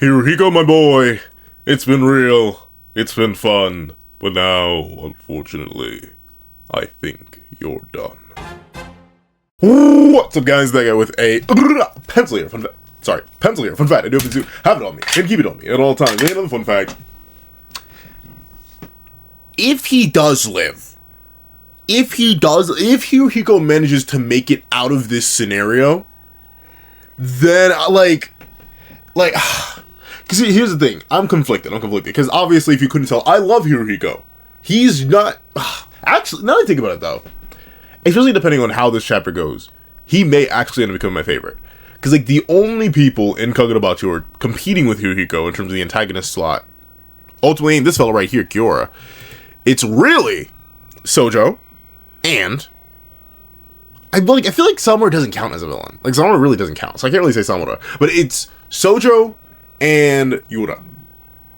HIRUHIKO, my boy, it's been real, it's been fun, but now, unfortunately, I think you're done. What's up, guys? That guy with a pencil here, fun fact. Sorry, pencil here, fun fact. I do have it on me, and keep it on me at all times. And another fun fact. If he does live, if HIRUHIKO manages to make it out of this scenario, then, because here's the thing, I'm conflicted, because obviously, if you couldn't tell, I love HIRUHIKO. He's not, actually, now that I think about it though, especially depending on how this chapter goes, he may actually end up becoming my favorite. Because, like, the only people in Kagurabachi who are competing with HIRUHIKO in terms of the antagonist slot, ultimately, this fella right here, Kiora, it's really Sojo, and I feel like Samura doesn't count as a villain. Like, Samura really doesn't count, so I can't really say Samura. But it's Sojo and Yura.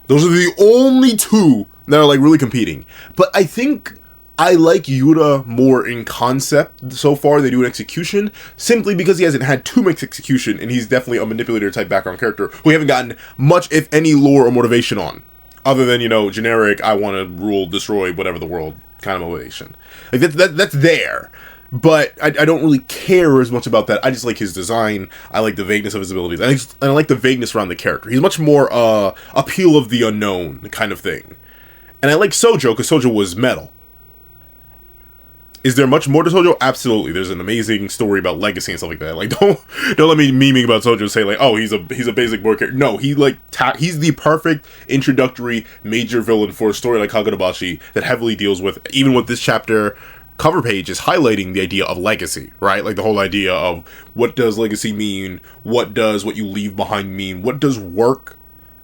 Those are the only two that are, like, really competing. But I think I like Yura more in concept so far than I do in execution, simply because he hasn't had too much execution, and he's definitely a manipulator-type background character who we haven't gotten much, if any, lore or motivation on. Other than, you know, generic, I want to rule, destroy, whatever the world kind of motivation. Like, that's there. But I don't really care as much about that. I just like his design. I like the vagueness of his abilities. I like the vagueness around the character. He's much more appeal of the unknown kind of thing. And I like Sojo because Sojo was metal. Is there much more to Sojo? Absolutely. There's an amazing story about legacy and stuff like that. Like, don't let me memeing about Sojo say like, oh, he's a basic board character. No, he's the perfect introductory major villain for a story like Kagurabachi that heavily deals with, even with this chapter cover page is highlighting the idea of legacy, right? Like the whole idea of what does legacy mean? What does what you leave behind mean? What does work?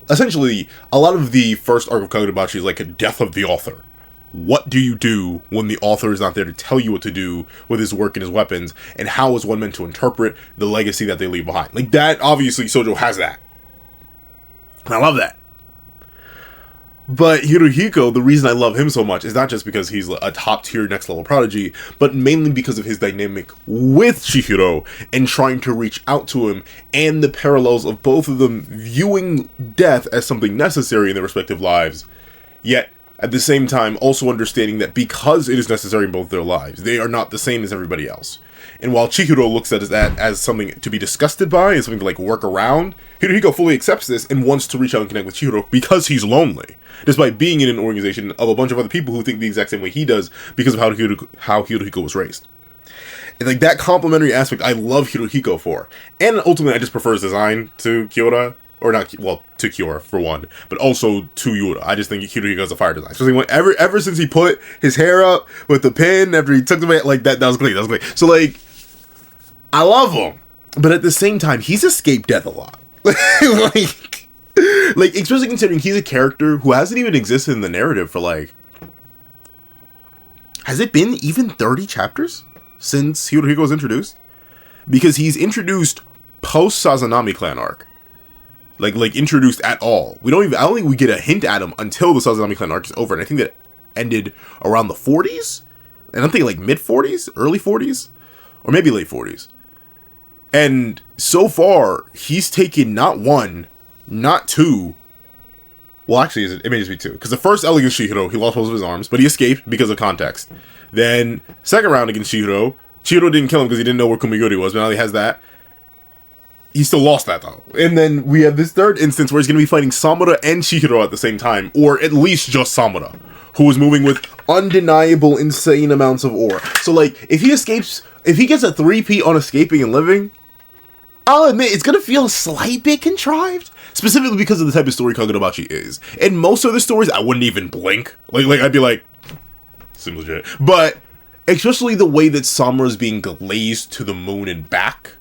Essentially, a lot of the first arc of Kagurabachi is like a death of the author. What do you do when the author is not there to tell you what to do with his work and his weapons? And how is one meant to interpret the legacy that they leave behind? Like that, obviously, Sojo has that. And I love that. But HIRUHIKO, the reason I love him so much is not just because he's a top-tier next-level prodigy, but mainly because of his dynamic with Chihiro and trying to reach out to him, and the parallels of both of them viewing death as something necessary in their respective lives, yet at the same time also understanding that because it is necessary in both their lives, they are not the same as everybody else. And while Chihiro looks at that as something to be disgusted by and something to like work around, HIRUHIKO fully accepts this and wants to reach out and connect with Chihiro because he's lonely, despite being in an organization of a bunch of other people who think the exact same way he does because of how HIRUHIKO was raised. And like that complementary aspect I love HIRUHIKO for. And ultimately I just prefer his design to Kiora. Or not, well, to Kiora, for one, but also to Yura. I just think HIRUHIKO has a fire design. Especially ever since he put his hair up with the pin, after he took the away, like, that was great, So, like, I love him. But at the same time, he's escaped death a lot. like, especially considering he's a character who hasn't even existed in the narrative for, like, has it been even 30 chapters since HIRUHIKO was introduced? Because he's introduced post-Sazanami clan arc. Like introduced at all. I don't think we get a hint at him until the Sazanami clan arc is over, and I think that ended around the 40s? And I'm thinking like mid-40s? Early 40s? Or maybe late 40s. And so far, he's taken not one, not two. Well, actually, it may just be two. Because the first L against Chihiro, he lost both of his arms, but he escaped because of context. Then, second round against Chihiro didn't kill him because he didn't know where Kumiguri was, but now he has that. He still lost that, though. And then we have this third instance where he's going to be fighting Samura and Chihiro at the same time. Or at least just Samura, who is moving with undeniable, insane amounts of ore. So, like, if he gets a 3P on escaping and living, I'll admit, it's going to feel a slight bit contrived. Specifically because of the type of story Kagurabachi is. In most other stories, I wouldn't even blink. Like I'd be like, seems legit. But, especially the way that Samura's being glazed to the moon and back,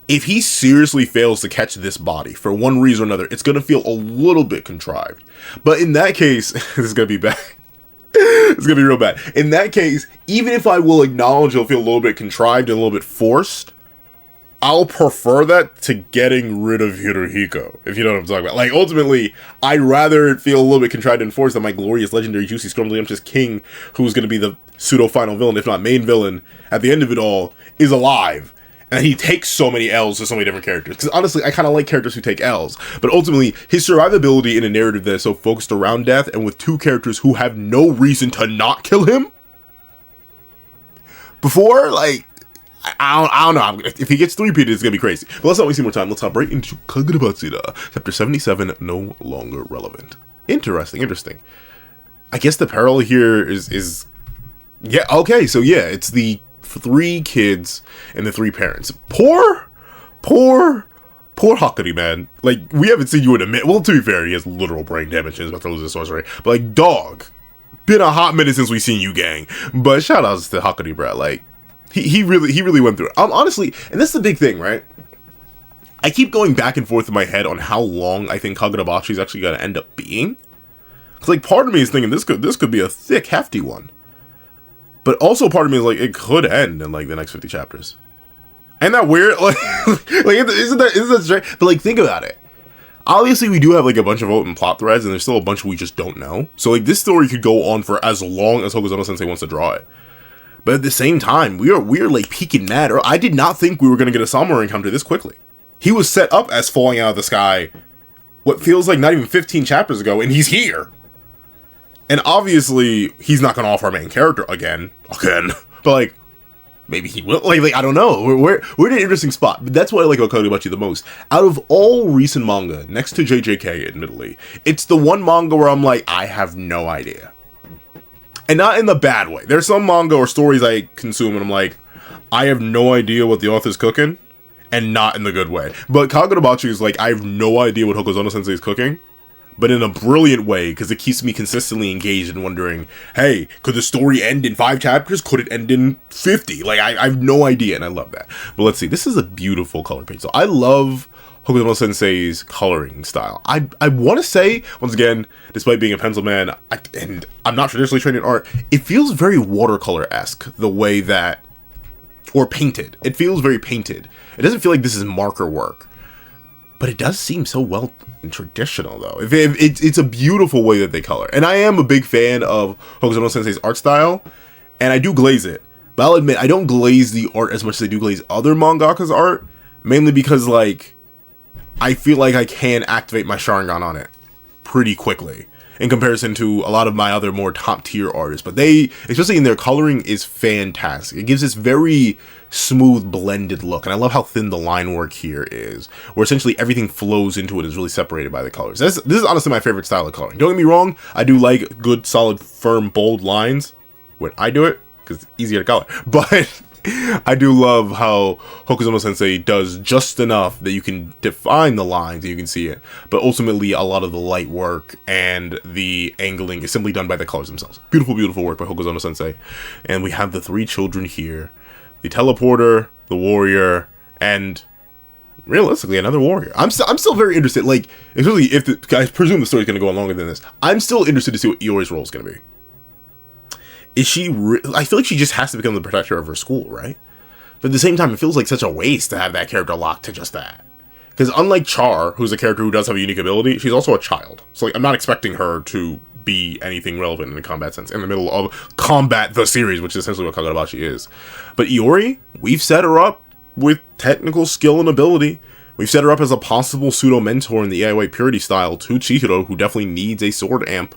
if he seriously fails to catch this body for one reason or another, it's going to feel a little bit contrived. But in that case, this is going to be bad. It's going to be real bad. In that case, even if I will acknowledge it'll feel a little bit contrived and a little bit forced, I'll prefer that to getting rid of HIRUHIKO, if you know what I'm talking about. Like, ultimately, I'd rather it feel a little bit contrived and forced than my glorious, legendary, juicy, scrumdiddlyumptious king, who's going to be the pseudo-final villain, if not main villain, at the end of it all, is alive. And he takes so many L's to so many different characters. Because honestly, I kind of like characters who take L's. But ultimately, his survivability in a narrative that is so focused around death, and with two characters who have no reason to not kill him. Before, like, I don't know. If he gets 3-peated, it's going to be crazy. But let's not waste any more time. Let's hop right into Kagurabachi. Chapter 77, no longer relevant. Interesting. I guess the parallel here is yeah, okay, so yeah, it's the 3 kids and the 3 parents. Poor Hakari, man. Like, we haven't seen you in a minute. Well, to be fair, he has literal brain damage and is about to lose his sorcery. But, like, dog, been a hot minute since we seen you, gang. But shout outs to Hakari, bro. Like, he really went through it. Honestly, and this is the big thing, right? I keep going back and forth in my head on how long I think Kagurabachi is actually going to end up being. Because, like, part of me is thinking this could be a thick, hefty one. But also part of me is like, it could end in, like, the next 50 chapters. Ain't that weird? Like isn't that strange? But, like, think about it. Obviously, we do have, like, a bunch of open plot threads, and there's still a bunch we just don't know. So, like, this story could go on for as long as Hokuzono-sensei wants to draw it. But at the same time, we are like, peaking mad. Or I did not think we were going to get a Samurai encounter this quickly. He was set up as falling out of the sky what feels like not even 15 chapters ago, and he's here. And obviously, he's not going to offer our main character again. But, like, maybe he will. Like I don't know. We're in an interesting spot. But that's what I like about Kagurabachi the most. Out of all recent manga, next to JJK, admittedly, it's the one manga where I'm like, I have no idea. And not in the bad way. There's some manga or stories I consume, and I'm like, I have no idea what the author's cooking. And not in the good way. But Kagurabachi is like, I have no idea what Hokuzono-sensei is cooking. But in a brilliant way, because it keeps me consistently engaged and wondering, hey, could the story end in 5 chapters? Could it end in 50? Like, I have no idea, and I love that. But let's see, this is a beautiful color page. So I love Hokuzono-sensei's coloring style. I want to say, once again, despite being a pencil man, and I'm not traditionally trained in art, it feels very watercolor-esque, the way that, or painted. It feels very painted. It doesn't feel like this is marker work. But it does seem so well and traditional, though. It's a beautiful way that they color. And I am a big fan of Hokuzono-sensei's art style, and I do glaze it. But I'll admit, I don't glaze the art as much as I do glaze other mangaka's art, mainly because, like, I feel like I can activate my Sharingan on it pretty quickly, in comparison to a lot of my other more top-tier artists. But they, especially in their coloring, is fantastic. It gives this very smooth, blended look. And I love how thin the line work here is, where essentially everything flows into it and is really separated by the colors. This is honestly my favorite style of coloring. Don't get me wrong, I do like good, solid, firm, bold lines when I do it, because it's easier to color. But I do love how Hokuzono-sensei does just enough that you can define the lines and you can see it, but ultimately a lot of the light work and the angling is simply done by the colors themselves. Beautiful, beautiful work by Hokuzono-sensei. And we have the 3 children here. The teleporter, the warrior, and realistically another warrior. I'm still very interested, like, especially if I presume the story's going to go on longer than this. I'm still interested to see what Iori's role is going to be. Is she I feel like she just has to become the protector of her school, right? But at the same time, it feels like such a waste to have that character locked to just that. Because unlike Char, who's a character who does have a unique ability, she's also a child. So, like, I'm not expecting her to be anything relevant in a combat sense in the middle of Combat the series, which is essentially what Kagurabachi is. But Iori, we've set her up with technical skill and ability. We've set her up as a possible pseudo-mentor in the AIY Purity style to Chihiro, who definitely needs a sword amp.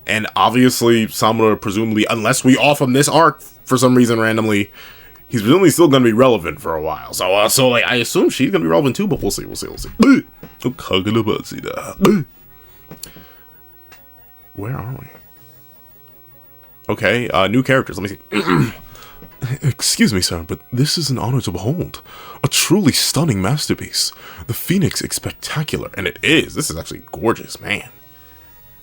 And obviously, Samura, presumably, unless we off him this arc for some reason randomly, he's presumably still going to be relevant for a while. So like, I assume she's going to be relevant too, but we'll see. Where are we? Okay, new characters. Let me see. Excuse me, sir, but this is an honor to behold. A truly stunning masterpiece. The Phoenix is spectacular, and it is. This is actually gorgeous, man.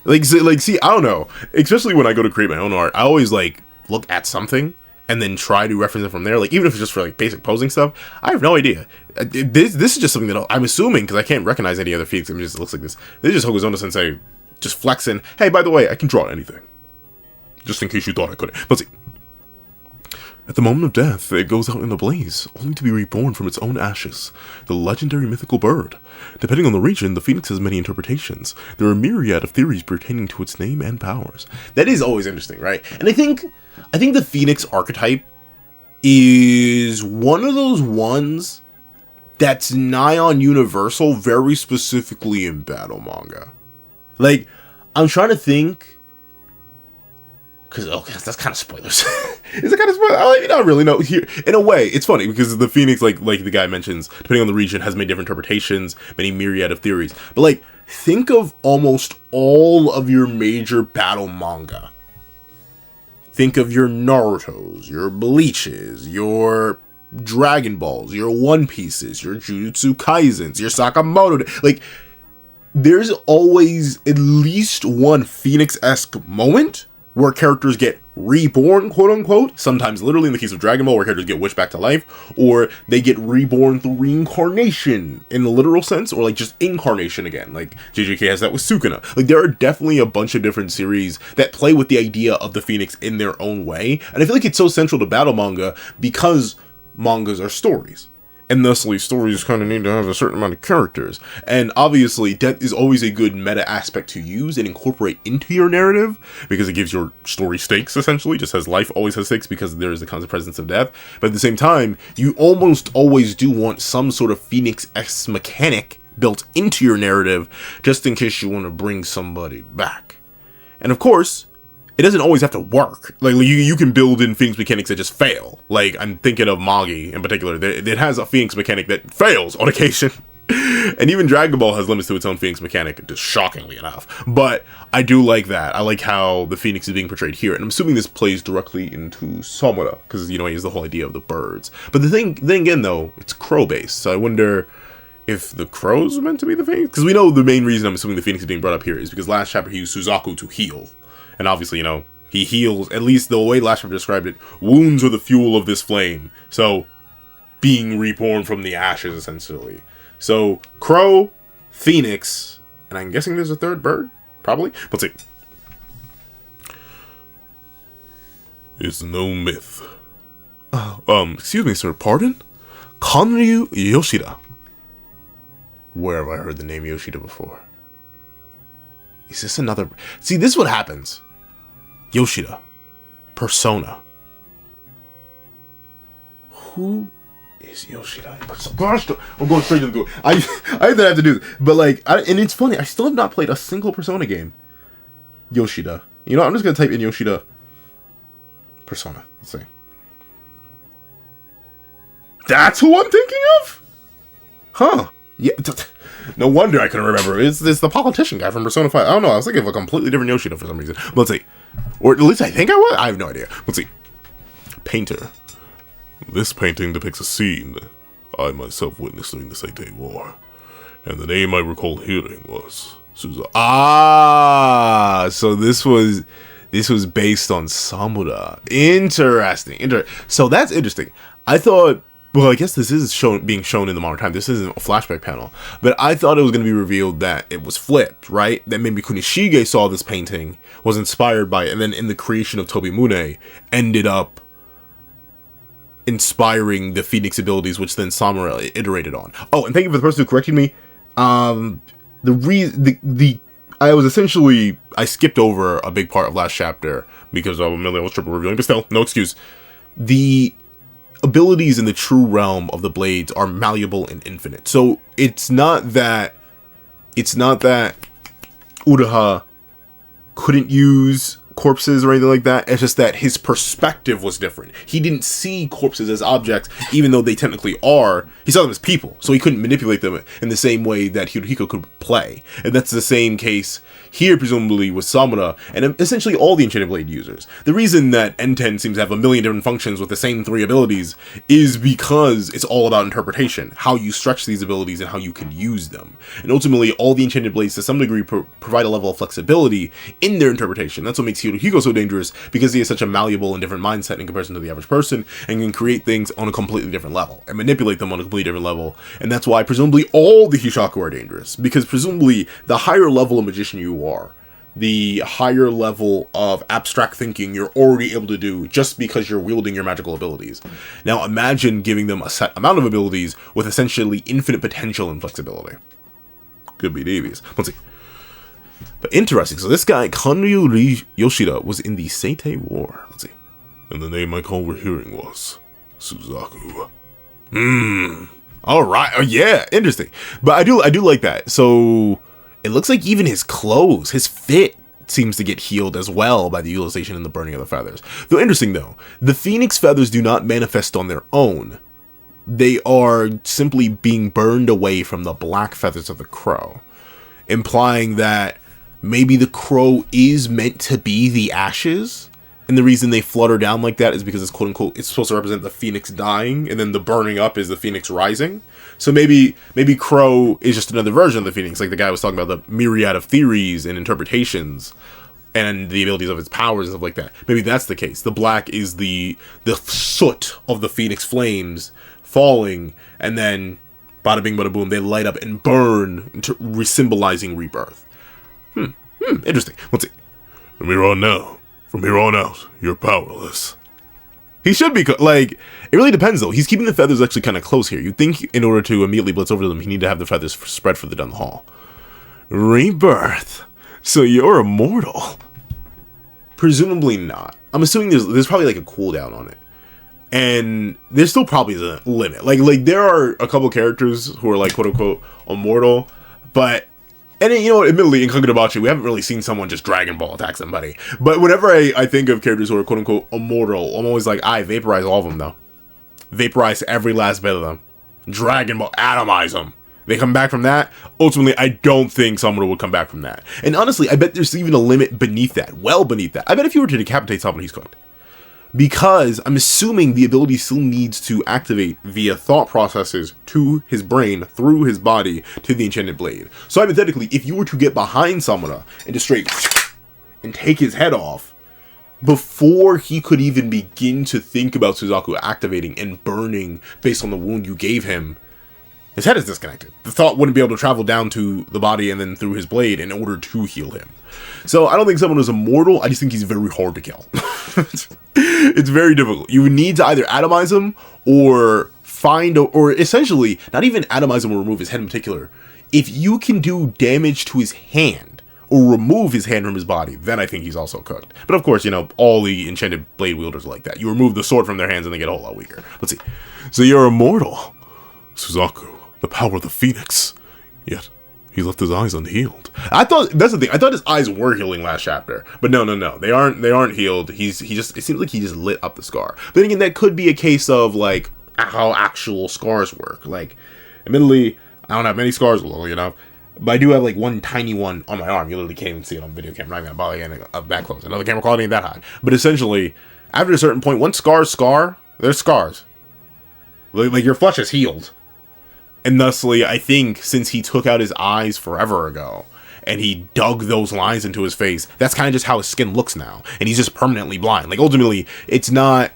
Like, see, I don't know. Especially when I go to create my own art, I always, like, look at something and then try to reference it from there. Like, even if it's just for, like, basic posing stuff, I have no idea. This is just something that I'm assuming, because I can't recognize any other Phoenix images that looks like this. This is just Hokuzono-sensei just flexing. Hey, by the way, I can draw anything. Just in case you thought I couldn't. Let's see. At the moment of death, it goes out in a blaze, only to be reborn from its own ashes. The legendary mythical bird. Depending on the region, the phoenix has many interpretations. There are a myriad of theories pertaining to its name and powers. That is always interesting, right? And I think the phoenix archetype is one of those ones that's nigh on universal, very specifically in battle manga. Like, I'm trying to think, because that's kind of spoilers. Is it kind of spoilers? I don't really know. Here, in a way, it's funny because the Phoenix, like the guy mentions, depending on the region, has many different interpretations, many myriad of theories. But like, think of almost all of your major battle manga. Think of your Narutos, your Bleaches, your Dragon Balls, your One Pieces, your Jujutsu Kaisens, your Sakamoto. Like, there's always at least one Phoenix-esque moment where characters get reborn, quote unquote. Sometimes literally in the case of Dragon Ball, where characters get wished back to life, or they get reborn through reincarnation in a literal sense, or like just incarnation again. Like JJK has that with Sukuna. Like, there are definitely a bunch of different series that play with the idea of the Phoenix in their own way. And I feel like it's so central to battle manga because mangas are stories. And thusly, stories kind of need to have a certain amount of characters. And obviously, death is always a good meta aspect to use and incorporate into your narrative, because it gives your story stakes, essentially, just as life always has stakes because there is the constant presence of death. But at the same time, you almost always do want some sort of Phoenix-esque mechanic built into your narrative, just in case you want to bring somebody back. And of course, it doesn't always have to work. Like, you can build in Phoenix mechanics that just fail. Like, I'm thinking of Magi in particular. It has a Phoenix mechanic that fails on occasion. And even Dragon Ball has limits to its own Phoenix mechanic, just shockingly enough. But I do like that. I like how the Phoenix is being portrayed here. And I'm assuming this plays directly into Samura, because, you know, he has the whole idea of the birds. But then again, though, it's crow-based. So I wonder if the crows are meant to be the Phoenix? Because we know the main reason I'm assuming the Phoenix is being brought up here is because last chapter he used Suzaku to heal. And obviously, you know, he heals, at least the way last chapter described it, wounds are the fuel of this flame. So, being reborn from the ashes, essentially. So, crow, Phoenix, and I'm guessing there's a third bird? Probably? Let's see. It's no myth. Excuse me, sir, pardon? Kanryu Yoshida. Where have I heard the name Yoshida before? Is this another... See, this is what happens. Yoshida. Persona. Who is Yoshida? Gosh, I'm going straight to the Google. I have to do this. But, like, and it's funny. I still have not played a single Persona game. Yoshida. You know, I'm just going to type in Yoshida. Persona. Let's see. That's who I'm thinking of? Huh. Yeah. No wonder I couldn't remember. It's the politician guy from Persona 5. I don't know. I was thinking of a completely different Yoshida for some reason. But let's see. Or at least I think I was. I have no idea. Let's see. Painter. This painting depicts a scene I myself witnessed during the Seitei War. And the name I recall hearing was Suza. Ah! So this was based on Samura. Interesting. So that's interesting. I thought... Well, I guess this is being shown in the modern time. This isn't a flashback panel. But I thought it was going to be revealed that it was flipped, right? That maybe Kunishige saw this painting, was inspired by it, and then in the creation of Tobimune, ended up inspiring the Phoenix abilities, which then Samura iterated on. Oh, and thank you for the person who corrected me. I skipped over a big part of last chapter because I was triple reviewing, but still, no excuse. The abilities in the true realm of the blades are malleable and infinite. So it's not that Uruha couldn't use corpses or anything like that. It's just that his perspective was different. He didn't see corpses as objects, even though they technically are. He saw them as people, so he couldn't manipulate them in the same way that HIRUHIKO could play. And that's the same case here, presumably, with Samura, and essentially all the Enchanted Blade users. The reason that N10 seems to have a million different functions with the same 3 abilities is because it's all about interpretation, how you stretch these abilities and how you can use them. And ultimately, all the Enchanted Blades, to some degree, provide a level of flexibility in their interpretation. That's what makes HIRUHIKO so dangerous, because he has such a malleable and different mindset in comparison to the average person, and can create things on a completely different level, and manipulate them on a completely different level. And that's why, presumably, all the Hishaku are dangerous, because presumably, the higher level of magician you are, the higher level of abstract thinking you're already able to do just because you're wielding your magical abilities. Now imagine giving them a set amount of abilities with essentially infinite potential and flexibility. Could be devious. Let's see. But interesting. So this guy, Kanryu Yoshida, was in the Seitei War. Let's see. And the name I call we're hearing was Suzaku. All right. Oh yeah, interesting. But I do like that. So it looks like even his clothes, his fit seems to get healed as well by the utilization and the burning of the feathers. Though interesting though, the phoenix feathers do not manifest on their own. They are simply being burned away from the black feathers of the crow, implying that maybe the crow is meant to be the ashes. And the reason they flutter down like that is because it's quote unquote, it's supposed to represent the phoenix dying, and then the burning up is the phoenix rising. So maybe Crow is just another version of the phoenix, like the guy was talking about the myriad of theories and interpretations and the abilities of its powers and stuff like that. Maybe that's the case. The black is the soot of the phoenix flames falling, and then bada bing bada boom, they light up and burn, symbolizing rebirth. Interesting. Let's see. From here on out, you're powerless. He should be, like, it really depends though. He's keeping the feathers actually kind of close here. You'd think in order to immediately blitz over to them, he need to have the feathers spread further down the hall. Rebirth. So you're immortal. Presumably not. I'm assuming there's probably like a cooldown on it. And there's still probably a limit. Like there are a couple characters who are like quote unquote immortal, but and you know what, admittedly in Kagurabachi we haven't really seen someone just Dragon Ball attack somebody. But whenever I think of characters who are quote unquote immortal, I'm always like, I vaporize all of them though. Vaporize every last bit of them. Dragon Ball, atomize them. They come back from that. Ultimately, I don't think someone would come back from that. And honestly, I bet there's even a limit beneath that. Well beneath that. I bet if you were to decapitate someone, he's cooked. Because I'm assuming the ability still needs to activate via thought processes to his brain, through his body, to the enchanted blade. So hypothetically, if you were to get behind Samura and just straight and take his head off, before he could even begin to think about Suzaku activating and burning based on the wound you gave him, his head is disconnected. The thought wouldn't be able to travel down to the body and then through his blade in order to heal him. So I don't think someone is immortal. I just think he's very hard to kill. It's very difficult. You need to either atomize him or find, or essentially not even atomize him or remove his head in particular. If you can do damage to his hand or remove his hand from his body, then I think he's also cooked. But of course, you know, all the enchanted blade wielders are like that. You remove the sword from their hands and they get a whole lot weaker. Let's see. So you're immortal. Suzaku, the power of the phoenix. Yet he left his eyes unhealed. I thought, that's the thing, I thought his eyes were healing last chapter. But no. They aren't healed. He just, it seems like he just lit up the scar. But then again, that could be a case of like how actual scars work. Like, admittedly, I don't have many scars, luckily enough. But I do have like one tiny one on my arm. You literally can't even see it on video camera. I'm not even gonna bother getting a back close. Another camera quality ain't that high. But essentially, after a certain point, once scars scar, there's scars. Like your flesh is healed. And thusly, I think since he took out his eyes forever ago, and he dug those lines into his face, that's kind of just how his skin looks now. And he's just permanently blind. Like, ultimately, it's not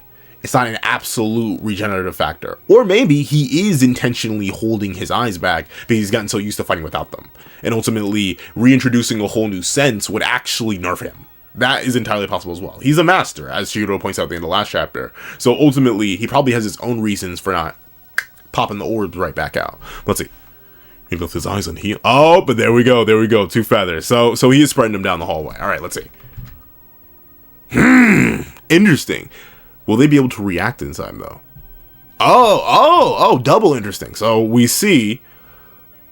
an absolute regenerative factor. Or maybe he is intentionally holding his eyes back because he's gotten so used to fighting without them. And ultimately, reintroducing a whole new sense would actually nerf him. That is entirely possible as well. He's a master, as Chihiro points out at the end of the last chapter. So ultimately, he probably has his own reasons for not popping the orbs right back out. Let's see. He left his eyes unhealed. Oh, but there we go. 2 feathers. So he is spreading them down the hallway. All right, let's see. Interesting. Will they be able to react in time, though? Oh, double interesting. So we see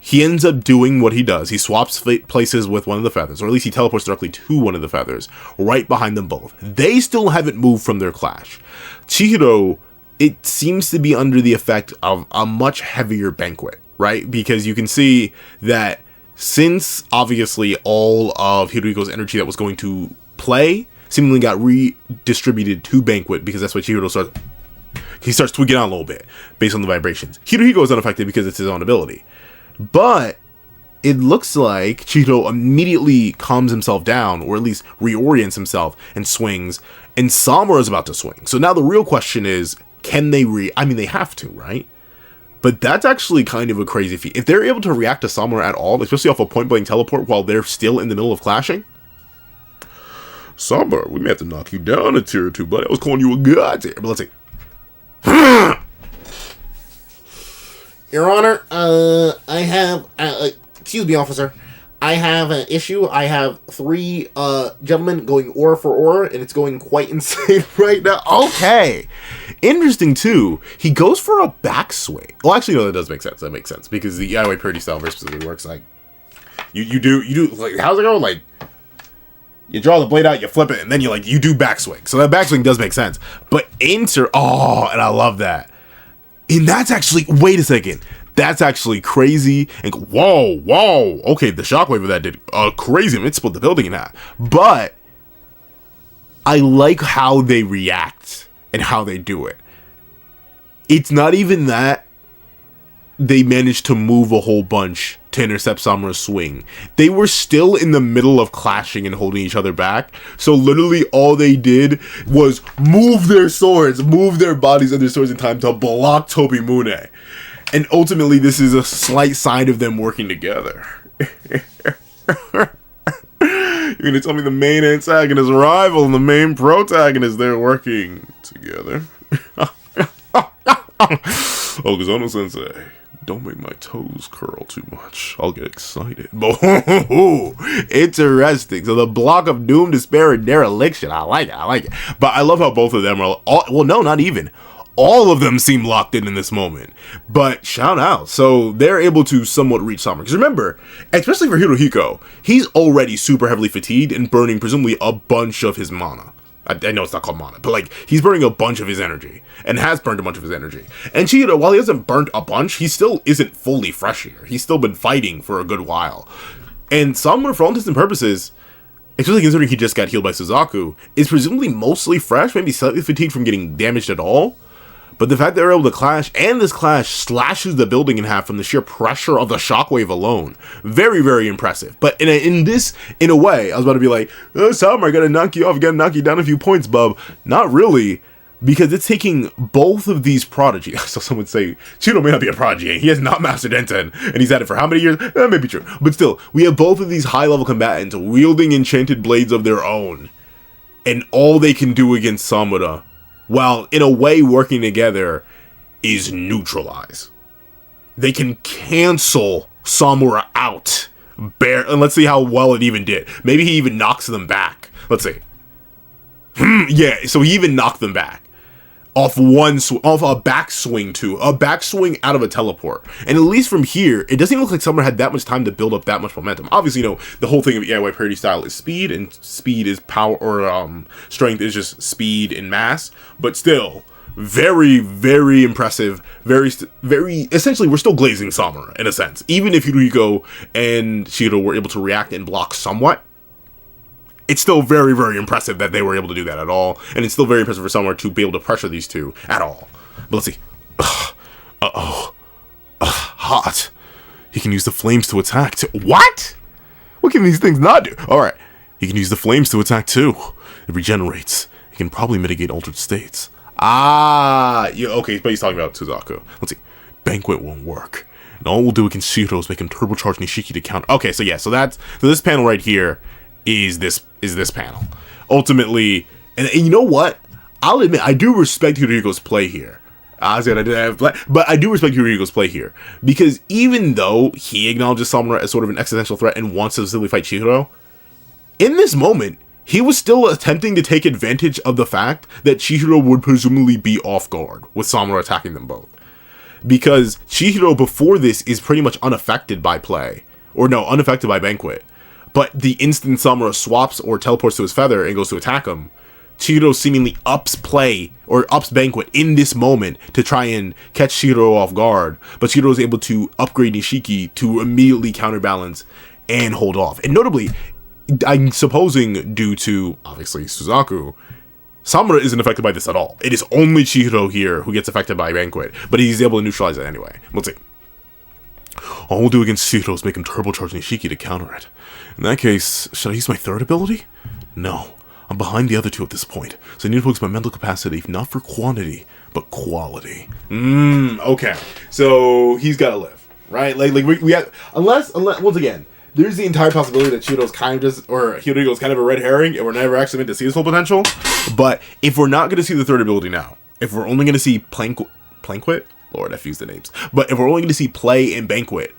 he ends up doing what he does. He swaps places with one of the feathers, or at least he teleports directly to one of the feathers, right behind them both. They still haven't moved from their clash. Chihiro, it seems to be under the effect of a much heavier banquet, right? Because you can see that since obviously all of HIRUHIKO's energy that was going to play seemingly got redistributed to banquet, because that's what Chihiro starts tweaking out a little bit based on the vibrations. HIRUHIKO is unaffected because it's his own ability. But it looks like Chihiro immediately calms himself down, or at least reorients himself and swings, and Samura is about to swing. So now the real question is, can they I mean, they have to, right? But that's actually kind of a crazy feat. If they're able to react to Samura at all, especially off a point-blank teleport while they're still in the middle of clashing, Samura, we may have to knock you down a tier or two, buddy. I was calling you a god tier. But let's see. Your Honor, I have, excuse me, officer. I have an issue. I have 3 gentlemen going aura for aura, and it's going quite insane right now. Okay. Interesting, too. He goes for a backswing. Well, actually, no, that does make sense. That makes sense. Because the DIY parody style very specifically works like... You do, like, how's it go? Like, you draw the blade out, you flip it, and then you do backswing. So that backswing does make sense. But and I love that. And that's actually, wait a second. That's actually crazy. And whoa. Okay, the shockwave of that did crazy. I mean, it split the building in half. But I like how they react and how they do it. It's not even that they managed to move a whole bunch to intercept Samura's swing. They were still in the middle of clashing and holding each other back. So literally all they did was move their swords, move their bodies and their swords in time to block Tobimune. And ultimately, this is a slight sign of them working together. You're gonna tell me the main antagonist rival and the main protagonist, they're working together? Okazono-sensei, don't make my toes curl too much. I'll get excited. Interesting. So the block of doom, despair, and dereliction. I like it. But I love how both of them are... well, no, not even. All of them seem locked in this moment. But shout out. So they're able to somewhat reach Samura. Because remember, especially for HIRUHIKO, he's already super heavily fatigued and burning presumably a bunch of his mana. I know it's not called mana, but like, he's burning a bunch of his energy. And has burned a bunch of his energy. And Chihiro, while he hasn't burnt a bunch, he still isn't fully fresh here. He's still been fighting for a good while. And Samura, for all intents and purposes, especially considering he just got healed by Suzaku, is presumably mostly fresh, maybe slightly fatigued from getting damaged at all. But the fact that they're able to clash, and this clash slashes the building in half from the sheer pressure of the shockwave alone. Very, very impressive. But in a way, I was about to be like, oh, Samura, I gotta knock you off, I gotta knock you down a few points, bub. Not really, because it's taking both of these prodigies. So some would say, Chino may not be a prodigy, he has not mastered Enten, and he's had it for how many years? That may be true. But still, we have both of these high-level combatants wielding enchanted blades of their own. And all they can do against Samura, while in a way working together, is neutralize. They can cancel Samura out. And let's see how well it even did. Maybe he even knocks them back. Let's see. Yeah, so he even knocked them back. Off a backswing too. A backswing out of a teleport. And at least from here, it doesn't even look like Samura had that much time to build up that much momentum. Obviously, you know, the whole thing of DIY parody style is speed, and speed is power, or strength is just speed and mass. But still, very, very impressive. Very, essentially, we're still glazing Samura, in a sense. Even if HIRUHIKO and Shiro were able to react and block somewhat, it's still very, very impressive that they were able to do that at all. And it's still very impressive for Samura to be able to pressure these two at all. But let's see. Hot. He can use the flames to attack too. What? What can these things not do? Alright. He can use the flames to attack too. It regenerates. It can probably mitigate altered states. Okay, but he's talking about Suzaku. Let's see. Banquet won't work. And all we'll do against Shiro is make him turbocharge Nishiki to counter. Okay, so yeah, so this panel right here is this panel. Ultimately, and you know what? I'll admit, I do respect HIRUHIKO's play here. I said I didn't have play, but I do respect HIRUHIKO's play here. Because even though he acknowledges Samura as sort of an existential threat and wants to simply fight Chihiro, in this moment, he was still attempting to take advantage of the fact that Chihiro would presumably be off guard with Samura attacking them both. Because Chihiro before this is pretty much unaffected by play. Or no, unaffected by Banquet. But the instant Samura swaps or teleports to his feather and goes to attack him, Chihiro seemingly ups play, or ups Banquet in this moment to try and catch Chihiro off guard. But Chihiro is able to upgrade Nishiki to immediately counterbalance and hold off. And notably, I'm supposing due to, obviously, Suzaku, Samura isn't affected by this at all. It is only Chihiro here who gets affected by Banquet, but he's able to neutralize it anyway. Let's see. All we'll do against Chihiro is make him turbocharge Nishiki to counter it. In that case, should I use my third ability? No. I'm behind the other two at this point, so I need to focus my mental capacity, not for quantity, but quality. Okay. So, he's gotta live, right? Like we have, unless, once again, there's the entire possibility that Chihiro's kind of just, or HIRUHIKO's kind of a red herring, and we're never actually meant to see his full potential. But, if we're not gonna see the third ability now, if we're only gonna see Planquet? Lord, I've used the names. But if we're only gonna see Play and Banquet,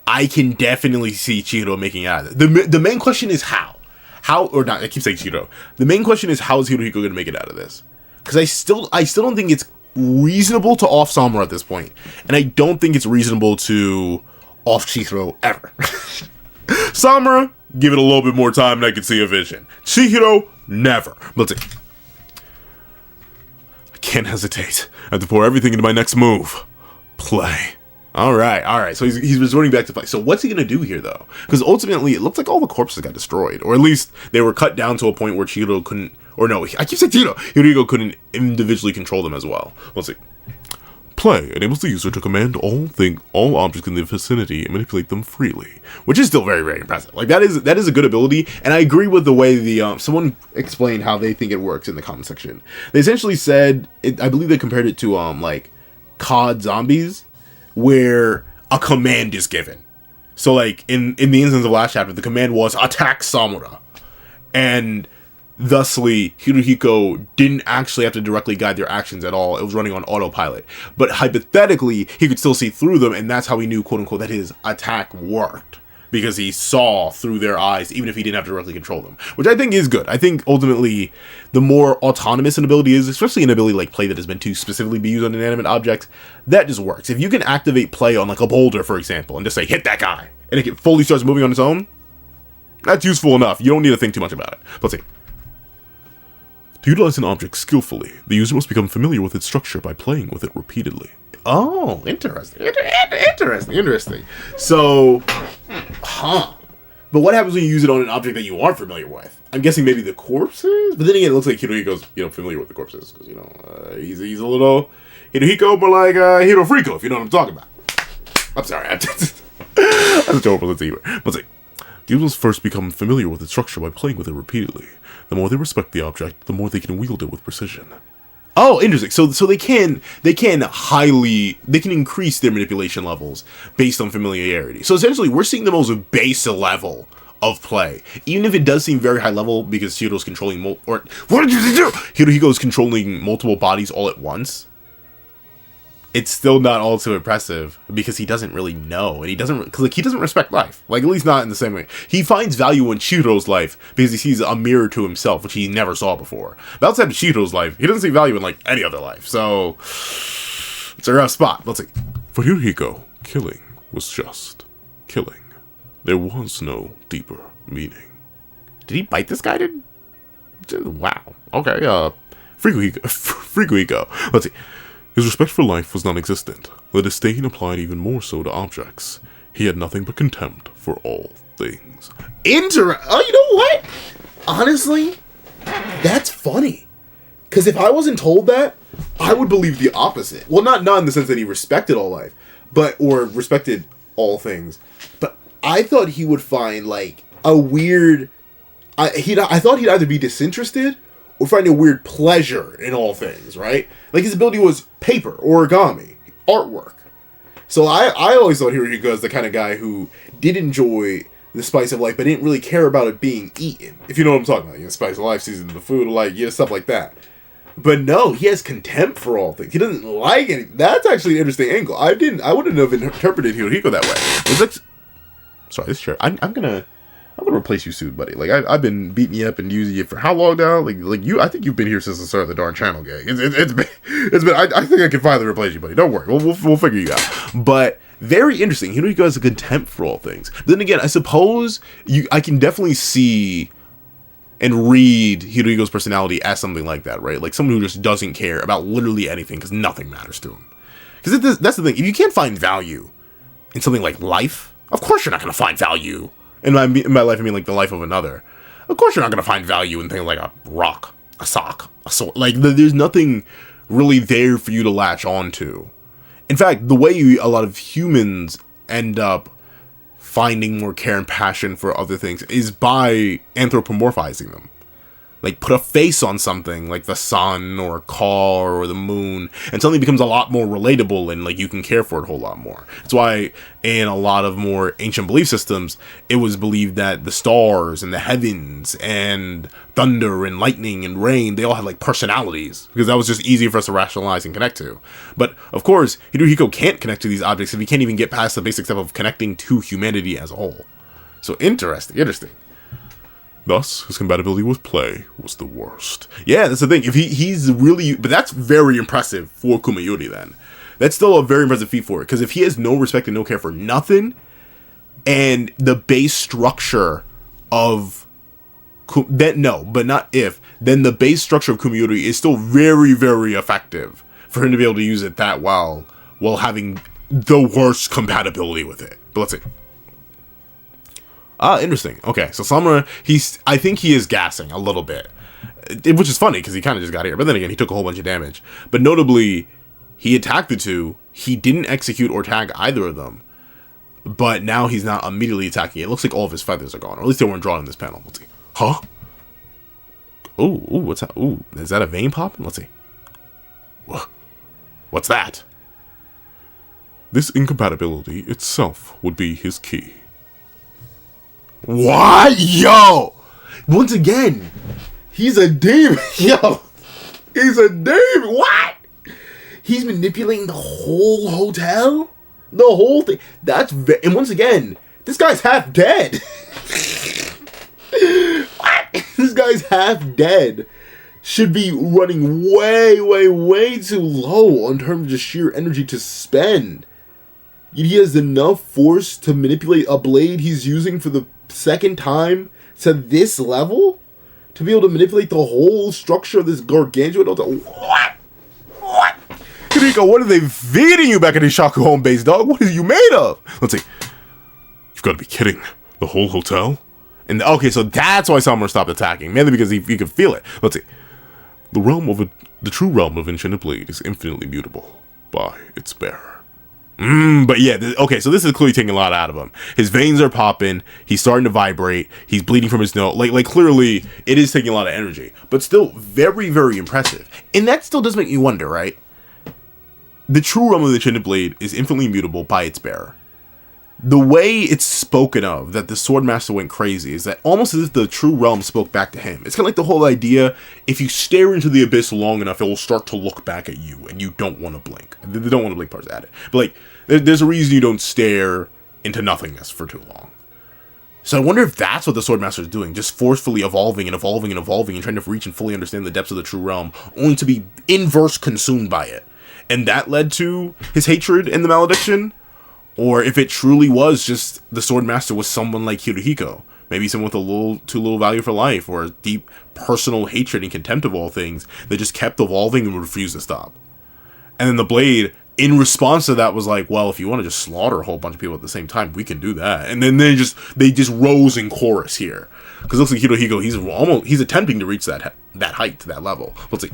I can definitely see Chihiro making it out of it. The main question is how. How, or not, I keep saying Chihiro. The main question is, how is Hiruhiko going to make it out of this? Because I still don't think it's reasonable to off Samura at this point. And I don't think it's reasonable to off Chihiro ever. Samura, give it a little bit more time and I can see a vision. Chihiro, never. Let's see. I can't hesitate. I have to pour everything into my next move. Play. Alright. So he's resorting back to play. So what's he going to do here, though? Because ultimately, it looks like all the corpses got destroyed. Or at least they were cut down to a point where Chihiro couldn't... Or no, I keep saying Chihiro. Hiruhiko couldn't individually control them as well. Let's see. Play enables the user to command all objects in the vicinity and manipulate them freely. Which is still very, very impressive. Like, that is a good ability. And I agree with the way the... someone explained how they think it works in the comment section. They essentially said... I believe they compared it to, like, COD Zombies, where a command is given. So, like, in the instance of last chapter, the command was attack Samura. And thusly, Hiruhiko didn't actually have to directly guide their actions at all. It was running on autopilot. But hypothetically, he could still see through them, and that's how he knew, quote-unquote, that his attack worked. Because he saw through their eyes, even if he didn't have to directly control them. Which I think is good. I think, ultimately, the more autonomous an ability is, especially an ability like play that has been to specifically be used on inanimate objects, that just works. If you can activate play on, like, a boulder, for example, and just say, hit that guy, and it fully starts moving on its own, that's useful enough. You don't need to think too much about it. Let's see. To utilize an object skillfully, the user must become familiar with its structure by playing with it repeatedly. Oh, interesting. Interesting. So, but what happens when you use it on an object that you aren't familiar with? I'm guessing maybe the corpses? But then again, it looks like Hiruhiko's, familiar with the corpses. Because, he's a little Hiruhiko, but like Hirofriko, if you know what I'm talking about. I'm sorry. That's a terrible sense of humor. Let's see. The user must first become familiar with its structure by playing with it repeatedly. The more they respect the object, the more they can wield it with precision. Oh, interesting. So they can increase their manipulation levels based on familiarity. So essentially, we're seeing the most base level of play, even if it does seem very high level because Hiruhiko's controlling Hiruhiko's controlling multiple bodies all at once. It's still not all too impressive because he doesn't really know, and he doesn't respect life. Like, at least not in the same way. He finds value in Chihiro's life because he sees a mirror to himself, which he never saw before. But outside of Chihiro's life, he doesn't see value in, like, any other life. So, it's a rough spot. Let's see. For Hiruhiko, killing was just killing. There was no deeper meaning. Did he bite this guy, dude? Wow. Okay, Frikuhiko. Let's see. His respect for life was non-existent. The disdain applied even more so to objects. He had nothing but contempt for all things. Oh, you know what? Honestly, that's funny. Because if I wasn't told that, I would believe the opposite. Well, not in the sense that he respected all life, or respected all things. But I thought he would find, like, a weird... I thought he'd either be disinterested or find a weird pleasure in all things, right? Like, his ability was paper, origami, artwork. So I always thought Hiruhiko was the kind of guy who did enjoy the spice of life, but didn't really care about it being eaten. If you know what I'm talking about. Spice of life, season the food, like, stuff like that. But no, he has contempt for all things. He doesn't like anything. That's actually an interesting angle. I wouldn't have interpreted Hiruhiko that way. It's like, sorry, this chair. I'm gonna replace you soon, buddy. Like, I've been beating you up and using you for how long now? Like you, I think you've been here since the start of the darn channel, gang. It's been. I think I can finally replace you, buddy. Don't worry, we'll figure you out. But very interesting. Hiruhiko has a contempt for all things. But then again, I suppose I can definitely see and read Hiruhiko's personality as something like that, right? Like someone who just doesn't care about literally anything because nothing matters to him. Because that's the thing. If you can't find value in something like life, of course you're not going to find value. In my life, I mean, like, the life of another. Of course you're not going to find value in things like a rock, a sock, a sword. Like, there's nothing really there for you to latch onto. In fact, the way a lot of humans end up finding more care and passion for other things is by anthropomorphizing them. like put a face on something like the sun or a car or the moon, and suddenly it becomes a lot more relatable and like you can care for it a whole lot more. That's why in a lot of more ancient belief systems, it was believed that the stars and the heavens and thunder and lightning and rain, they all had like personalities, because that was just easier for us to rationalize and connect to. But of course, HIRUHIKO can't connect to these objects if he can't even get past the basic step of connecting to humanity as a whole. So interesting. Thus, his compatibility with play was the worst. Yeah, that's the thing. If he's really, but that's very impressive for Kumayuri then. That's still a very impressive feat for it, because if he has no respect and no care for nothing, and the base structure of then the base structure of Kumayuri is still very, very effective for him to be able to use it that well while having the worst compatibility with it. But let's see. Interesting. Okay, so Samura, I think he is gassing a little bit, which is funny because he kind of just got here. But then again, he took a whole bunch of damage. But notably, he attacked the two. He didn't execute or tag either of them. But now he's not immediately attacking. It looks like all of his feathers are gone, or at least they weren't drawn in this panel. Let's see. Huh? Ooh, what's that? Ooh, is that a vein popping? Let's see. What's that? This incompatibility itself would be his key. What? Yo! Once again, he's a demon. Yo! He's a demon. What? He's manipulating the whole hotel? The whole thing. And once again, this guy's half dead. What? This guy's half dead. Should be running way too low in terms of just sheer energy to spend. He has enough force to manipulate a blade he's using for the second time to this level? To be able to manipulate the whole structure of this gargantuan hotel? What? HIRUHIKO, what are they feeding you back at the Shaku home base, dog? What are you made of? Let's see. You've got to be kidding. The whole hotel? And okay, so that's why Samura stopped attacking. Mainly because he could feel it. Let's see. The true realm of Enchanted Blade is infinitely mutable by its bearer. But yeah, okay, so this is clearly taking a lot out of him. His veins are popping, he's starting to vibrate, he's bleeding from his nose. Like clearly, it is taking a lot of energy. But still, very, very impressive. And that still does make you wonder, right? The true realm of the Enchanted Blade is infinitely mutable by its bearer. The way it's spoken of, that the Swordmaster went crazy, is that almost as if the true realm spoke back to him. It's kind of like the whole idea, if you stare into the abyss long enough, it will start to look back at you, and you don't want to blink. They don't want to blink parts at it. But like, there's a reason you don't stare into nothingness for too long. So I wonder if that's what the Swordmaster is doing, just forcefully evolving and trying to reach and fully understand the depths of the true realm, only to be inverse consumed by it. And that led to his hatred and the malediction? Or if it truly was just the Swordmaster was someone like HIRUHIKO, maybe someone with too little value for life, or a deep personal hatred and contempt of all things that just kept evolving and refused to stop. And then the blade, in response to that, was like, well, if you want to just slaughter a whole bunch of people at the same time, we can do that. And then they just rose in chorus here, because it looks like HIRUHIKO, he's attempting to reach that height, to that level. Let's see.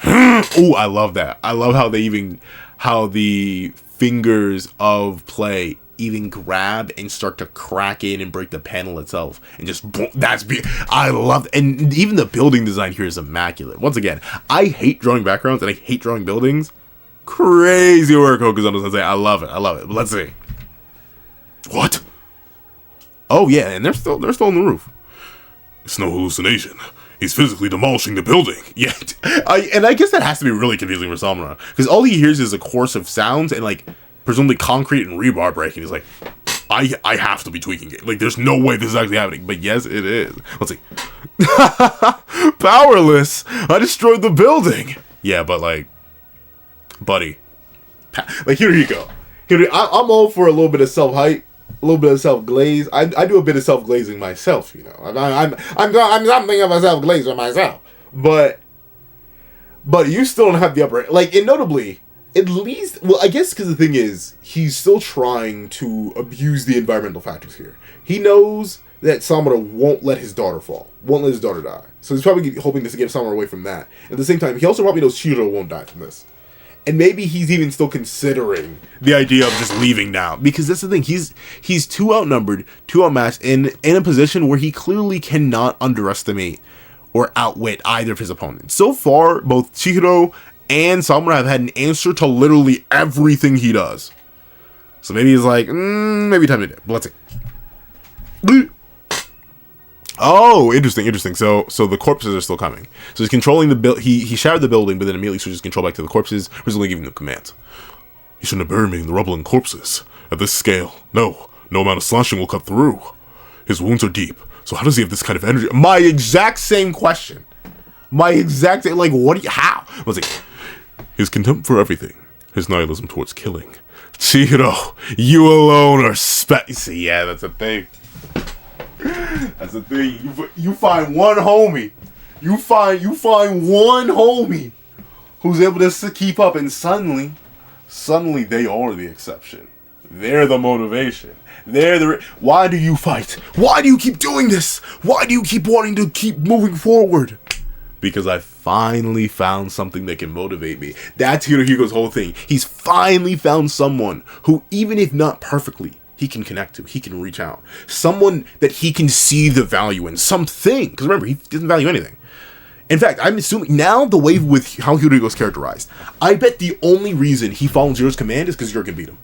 Oh, I love that. I love how the fingers of play even grab and start to crack in and break the panel itself, and just I love it. And even the building design here is immaculate. Once again, I hate drawing backgrounds and I hate drawing buildings. Crazy work, Hokusan-no-sensei. I love it. But let's see. What? Oh yeah, and they're still on the roof. It's no hallucination. He's physically demolishing the building. Yeah, I guess that has to be really confusing for Samura, because all he hears is a chorus of sounds and like presumably concrete and rebar breaking. He's like, I have to be tweaking it. Like, there's no way this is actually happening. But yes, it is. Let's see. Powerless. I destroyed the building. Yeah, but like, buddy, like HIRUHIKO. I'm all for a little bit of self-hype. A little bit of self-glaze. I do a bit of self-glazing myself, you know. I'm something of a self-glazer myself. But you still don't have the upper... Like, and notably, at least... Well, I guess because the thing is, he's still trying to abuse the environmental factors here. He knows that Samura won't let his daughter fall. Won't let his daughter die. So he's probably hoping to get Samura away from that. At the same time, he also probably knows Shiro won't die from this. And maybe he's even still considering the idea of just leaving now. Because that's the thing. He's too outnumbered, too outmatched, in a position where he clearly cannot underestimate or outwit either of his opponents. So far, both Chihiro and Samura have had an answer to literally everything he does. So maybe he's like, maybe time to do it. But let's see. Oh, interesting. So the corpses are still coming. So he's controlling the he shattered the building, but then immediately switches control back to the corpses, presumably giving them commands. You shouldn't have buried me in the rubble and corpses. At this scale, no amount of slashing will cut through. His wounds are deep, so how does he have this kind of energy? My exact same question. How? Let's see. His contempt for everything, his nihilism towards killing. Chihiro, you alone are See, yeah, that's a thing. That's the thing. You find one homie. You find one homie who's able to keep up, and suddenly they are the exception. They're the motivation. Why do you fight? Why do you keep doing this? Why do you keep wanting to keep moving forward? Because I finally found something that can motivate me. That's HIRUHIKO's whole thing. He's finally found someone who, even if not perfectly, he can connect to, he can reach out. Someone that he can see the value in, something. Because remember, he doesn't value anything. In fact, I'm assuming now the way with how HIRUHIKO's characterized, I bet the only reason he follows Zero's command is because Zero can beat him.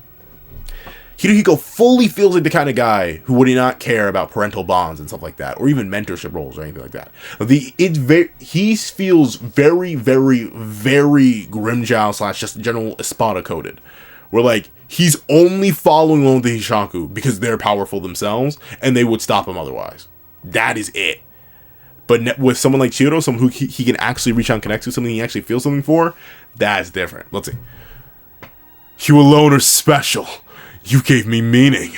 HIRUHIKO fully feels like the kind of guy who would not care about parental bonds and stuff like that, or even mentorship roles or anything like that. He feels very, very, very Grimmjow / just general Espada coded. Where, like, he's only following along the Hishaku because they're powerful themselves, and they would stop him otherwise. That is it. But with someone like Chihiro, someone who he can actually reach out and connect to, something he actually feels something for, that's different. Let's see. You alone are special. You gave me meaning.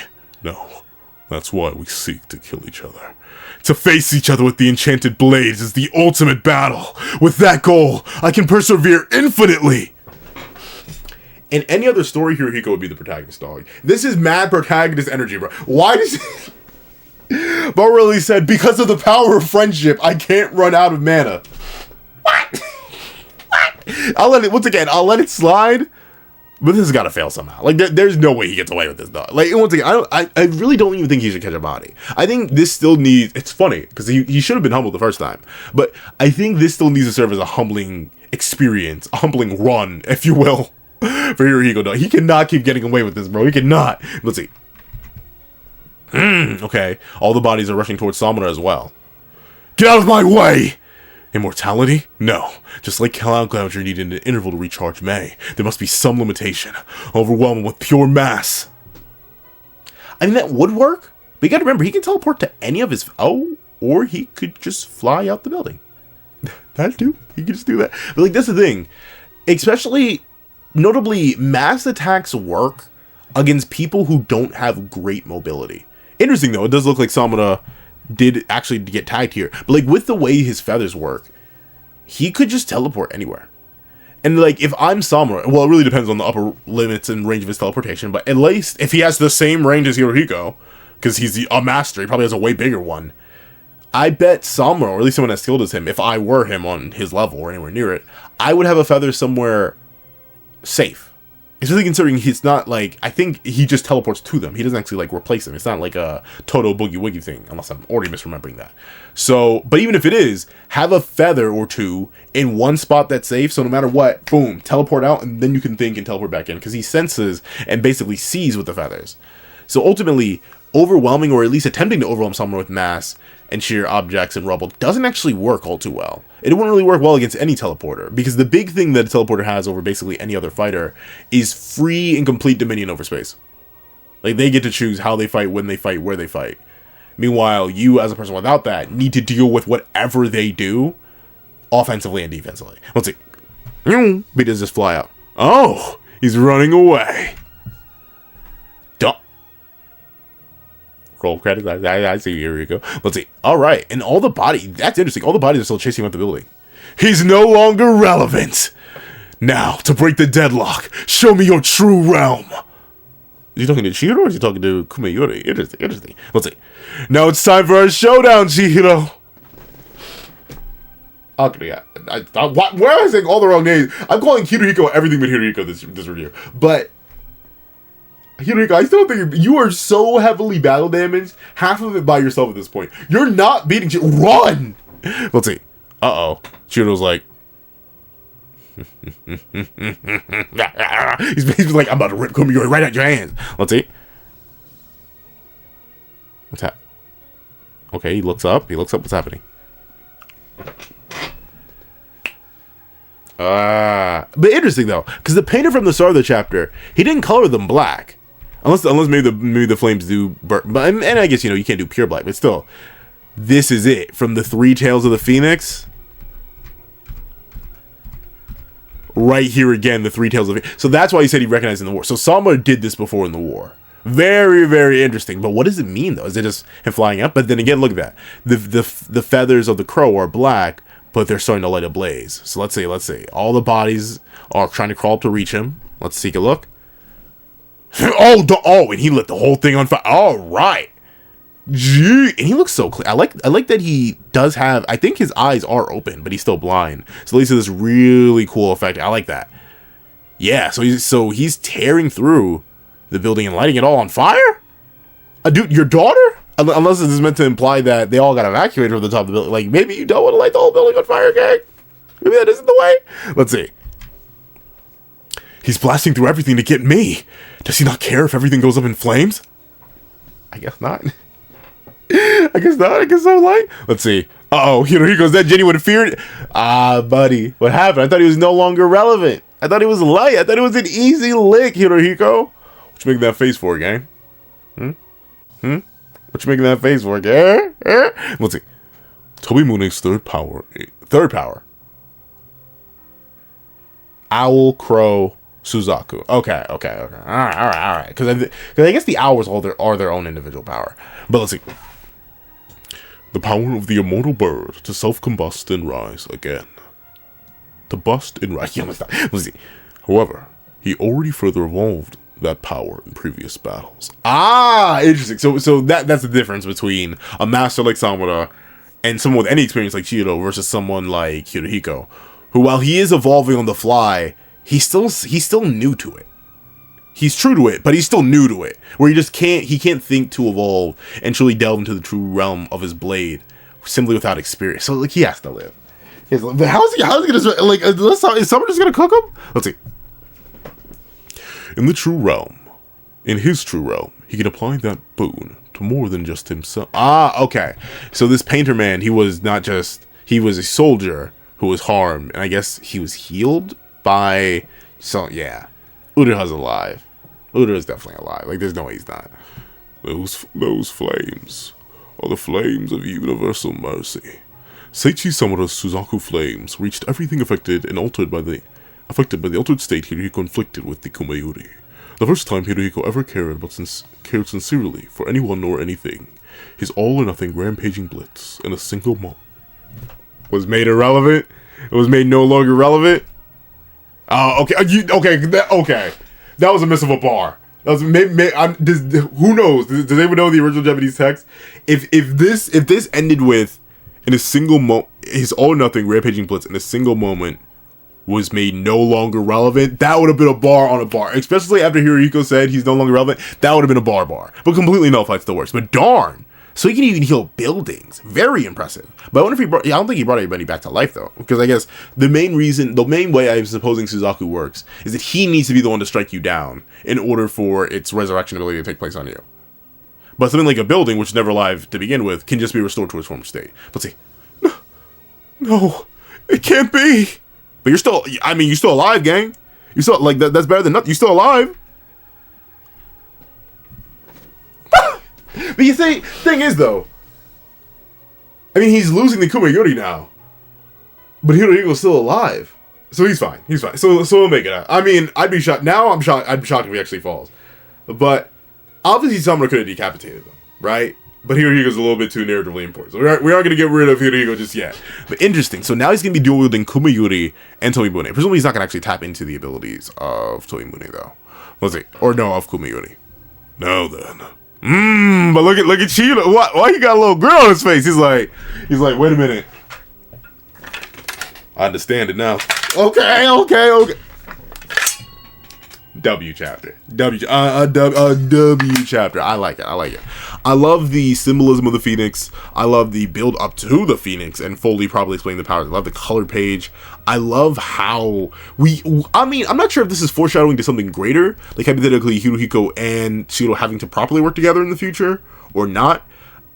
No, that's why we seek to kill each other. To face each other with the enchanted blades is the ultimate battle. With that goal, I can persevere infinitely. In any other story, HIRUHIKO would be the protagonist, dog. This is mad protagonist energy, bro. Why does Bo really said, because of the power of friendship, I can't run out of mana. What? I'll let it slide. But this has got to fail somehow. Like, there's no way he gets away with this, dog. Like, once again, I really don't even think he should catch a body. I think this still needs... It's funny, because he should have been humbled the first time. But I think this still needs to serve as a humbling experience. A humbling run, if you will, for HIRUHIKO, dog. He cannot keep getting away with this, bro. He cannot. Let's see. Okay. All the bodies are rushing towards Samura as well. Get out of my way! Immortality? No. Just like Cloud Gouger needed an interval to recharge May, there must be some limitation. Overwhelming with pure mass. I mean, that would work. But you gotta remember, he can teleport to any of his... Oh, or he could just fly out the building. That too. He could just do that. But, like, that's the thing. Especially, notably, mass attacks work against people who don't have great mobility. Interesting, though. It does look like Samura did actually get tagged here, but like with the way his feathers work, he could just teleport anywhere. And like if I'm Samura, well, it really depends on the upper limits and range of his teleportation, but at least if he has the same range as HIRUHIKO, because he's a master, he probably has a way bigger one. I bet Samura, or at least someone as skilled as him, if I were him on his level or anywhere near it, I would have a feather somewhere safe. Especially considering he's not like, I think he just teleports to them. He doesn't actually like replace them. It's not like a Toto Boogie Woogie thing, unless I'm already misremembering that. So, but even if it is, have a feather or two in one spot that's safe. So no matter what, boom, teleport out, and then you can think and teleport back in because he senses and basically sees with the feathers. So ultimately, overwhelming or at least attempting to overwhelm someone with mass and sheer objects and rubble doesn't actually work all too well. It wouldn't really work well against any teleporter, because the big thing that a teleporter has over basically any other fighter is free and complete dominion over space. Like, they get to choose how they fight, when they fight, where they fight. Meanwhile, you as a person without that need to deal with whatever they do, offensively and defensively. Let's see. But he does just fly out. Oh, he's running away. Roll credits. I see. Here we go. Let's see. All right, and all the body. That's interesting. All the bodies are still chasing him out the building. He's no longer relevant. Now, to break the deadlock, show me your true realm. Is he talking to Chihiro or is he talking to Kumeyori? Interesting. Let's see. Now it's time for our showdown, Chihiro. Okay, yeah. Where am I saying all the wrong names? I'm calling HIRUHIKO everything but HIRUHIKO this review. But HIRUHIKO, I still think you are so heavily battle damaged, half of it by yourself at this point. You're not beating Run! Let's see. Uh-oh. Chihiro's like... he's like, I'm about to rip Kumayori right out your hands. Let's see. What's that? Okay, he looks up. He looks up. What's happening? But interesting though, because the painter from the start of the chapter, he didn't color them black, unless maybe the flames do burn. But and I guess, you know, you can't do pure black, but still, this is it from the three tails of the phoenix. Right here again, the three tails of it. So that's why he said he recognized in the war. So Sama did this before in the war. Very, very interesting. But what does it mean though? Is it just him flying up? But then again, look at that. The feathers of the crow are black, but they're starting to light a blaze. So let's see. All the bodies are trying to crawl up to reach him. Let's take a look. Oh, and he lit the whole thing on fire. All right. Gee, and he looks so clear. I like that he does have, I think his eyes are open, but he's still blind. So at least it's this really cool effect. I like that. Yeah, so he's tearing through the building and lighting it all on fire? Dude, your daughter? Unless this is meant to imply that they all got evacuated from the top of the building. Like, maybe you don't want to light the whole building on fire, gang. Maybe that isn't the way. Let's see. He's blasting through everything to get me. Does he not care if everything goes up in flames? I guess not. I guess not. I guess so light. Let's see. Uh-oh, Hiruhiko's that genuine fear. Ah, buddy. What happened? I thought he was no longer relevant. I thought he was light. I thought it was an easy lick, Hiruhiko. What you making that face for, gang? What you making that face for, gang? Let's see. Tobimune's third power. Owl, crow, Suzaku. Okay. All right. Because I guess the owls are their own individual power. But let's see. The power of the immortal bird to self-combust and rise again. To bust and rise. Let's see. However, he already further evolved that power in previous battles. Ah, interesting. So that's the difference between a master like Samura and someone with any experience like Chihiro versus someone like Hiruhiko, who, while he is evolving on the fly, he's still new to it. He's true to it, but he's still new to it. Where he can't think to evolve and truly delve into the true realm of his blade simply without experience. So like he has to live. How's he gonna like? Is someone just gonna cook him? Let's see. In his true realm, he can apply that boon to more than just himself. Ah, okay. So this painter man, he was a soldier who was harmed, and I guess he was healed by. So yeah. Uruha's alive. Uruha's definitely alive. Like, there's no way he's not. Those flames are the flames of universal mercy. Seichi Samura's Suzaku flames reached everything affected by the altered state Hiruhiko inflicted with the Kumayori. The first time Hiruhiko ever cared sincerely for anyone or anything. His all-or-nothing rampaging blitz in a single moment was made irrelevant. It was made no longer relevant. Okay. That was a miss of a bar. That was who knows? Does anyone know the original Japanese text? If this ended with in a single his all or nothing rampaging blitz in a single moment was made no longer relevant, that would have been a bar on a bar. Especially after Hiruhiko said he's no longer relevant, that would have been a bar. But completely nullified still works. But darn. So he can even heal buildings. Very impressive. But I wonder if I don't think he brought anybody back to life, though. Because I guess the main way I'm supposing Suzaku works is that he needs to be the one to strike you down in order for its resurrection ability to take place on you. But something like a building, which is never alive to begin with, can just be restored to its former state. Let's see. No, it can't be. But you're still alive, gang. You're still, like, that's better than nothing. You're still alive. But you see, thing is though, I mean, he's losing the Kumayori now, but Hiruhiko's still alive, so he's fine. So we'll make it out. I mean, I'd be shocked. Now I'm shocked if he actually falls. But obviously, Samura could have decapitated him, right? But Hiruhiko's a little bit too narratively important, so we aren't going to get rid of Hiruhiko just yet. But interesting. So now he's going to be dual wielding Kumayori and Toimune. Presumably, he's not going to actually tap into the abilities of Toimune though. Let's see, or no, of Kumayori. Now then. But look at Chihiro. Why he got a little grin on his face? He's like, wait a minute. I understand it now. Okay. W chapter. W chapter. I like it. I like it. I love the symbolism of the Phoenix. I love the build up to the Phoenix and fully probably explain the powers. I love the color page. I love how I'm not sure if this is foreshadowing to something greater, like hypothetically Hiruhiko and Shiro having to properly work together in the future or not.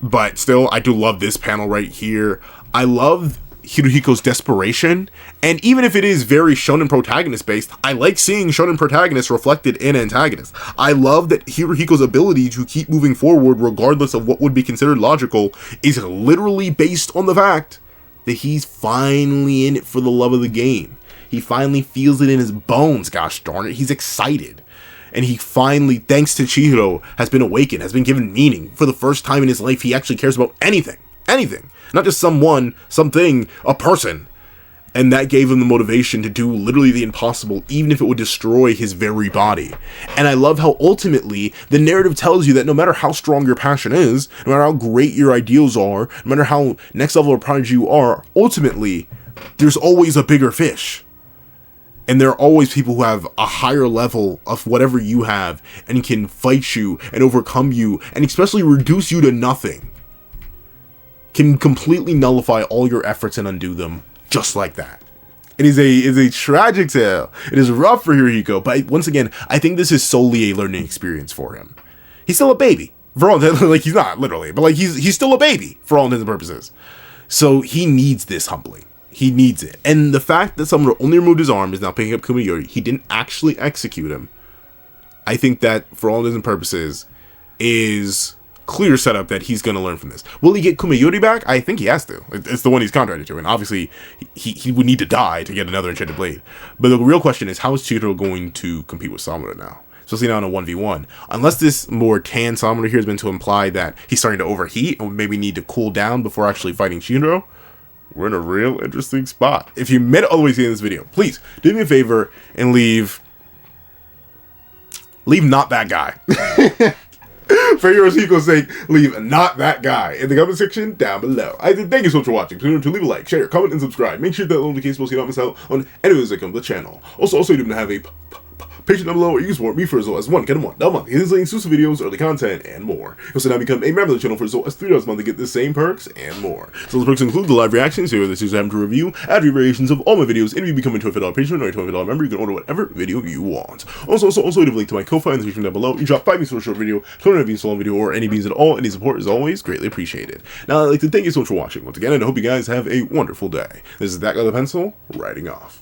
But still, I do love this panel right here. I love Hiruhiko's desperation, and even if it is very shonen protagonist based, I like seeing shonen protagonists reflected in antagonists. I love that Hiruhiko's ability to keep moving forward regardless of what would be considered logical is literally based on the fact that he's finally in it for the love of the game. He finally feels it in his bones, gosh darn it. He's excited. And he finally, thanks to Chihiro, has been awakened, has been given meaning. For the first time in his life, he actually cares about anything. Anything. Not just someone, something, a person. And that gave him the motivation to do literally the impossible, even if it would destroy his very body. And I love how ultimately the narrative tells you that no matter how strong your passion is, no matter how great your ideals are, no matter how next level of prodigy you are, ultimately, there's always a bigger fish. And there are always people who have a higher level of whatever you have and can fight you and overcome you and especially reduce you to nothing. Can completely nullify all your efforts and undo them just like that. It is a tragic tale. It is rough for Hiruhiko, but once again, I think this is solely a learning experience for him. He's still a baby. For all like he's not literally, but like he's still a baby for all intents and purposes. So he needs this humbling. He needs it. And the fact that someone only removed his arm is now picking up Kumayori, he didn't actually execute him. I think that, for all intents and purposes, is clear setup that he's going to learn from this. Will he get Kumayori back? I think he has to. It's the one he's contracted to, and obviously he would need to die to get another enchanted blade. But the real question is, how is Chihiro going to compete with Samura now? Especially now in a 1v1. Unless this more tan Samura here has been to imply that he's starting to overheat and maybe need to cool down before actually fighting Chihiro, we're in a real interesting spot. If you made it all the way to the end of this video, please do me a favor and leave not that guy. For Hiruhiko's sake, leave not that guy in the comment section down below. Thank you so much for watching. Please remember to leave a like, share, comment, and subscribe. Make sure that notification bell so you don't miss out on any videos that come to the channel. Also, you do have a Patreon down below where you can support me for as low as $1 a month. Hidden links, exclusive videos, early content, and more. You'll also now become a member of the channel for as low as $3 a month to get the same perks and more. So those perks include the live reactions, here the series I have to review, ad variations of all my videos, and if you become a $25 patron or a $25 member, you can order whatever video you want. Also, you have a link to my Ko-Fi in the description down below. You drop 5 beans for a short video, 29 beans for a long video, or any beans at all. Any support is always greatly appreciated. Now, I'd like to thank you so much for watching once again, and I hope you guys have a wonderful day. This is That Guy with a Pencil, writing off.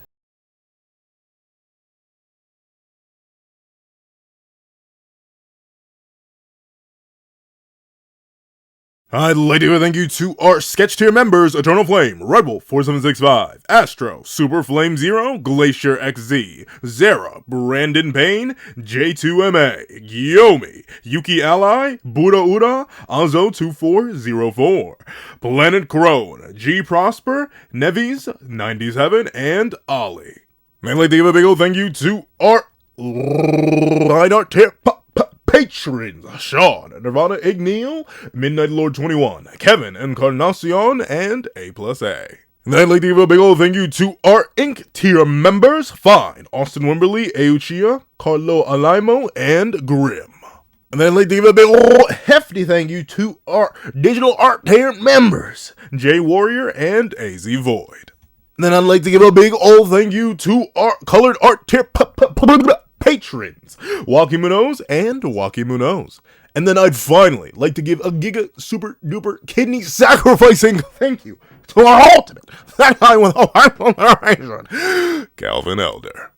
I'd like to thank you to our sketch tier members: Eternal Flame, Red Wolf 4765, Astro, Super Flame Zero, Glacier XZ, Zara, Brandon Payne, J2MA, Gyomi, Yuki Ally, Buddha Uda, Azo 2404, Planet Crone, G Prosper, Nevis 97, and Ollie. I'd like to give a big old thank you to our line art tier patrons: Sean, Nirvana Igneel, Midnight Lord 21, Kevin Encarnacion, and A+A. And I'd like to give a big old thank you to our Inc. tier members: Fine, Austin Wimberly, Euchia, Carlo Alaimo, and Grim. And then I'd like to give a big old hefty thank you to our digital art tier members: Jay Warrior and AZ Void. And then I'd like to give a big old thank you to our colored art tier patrons: Waki Munoz and Waki Munoz. And then I'd finally like to give a giga super duper kidney sacrificing thank you to our ultimate, that guy with a heart on the horizon, Calvin Elder.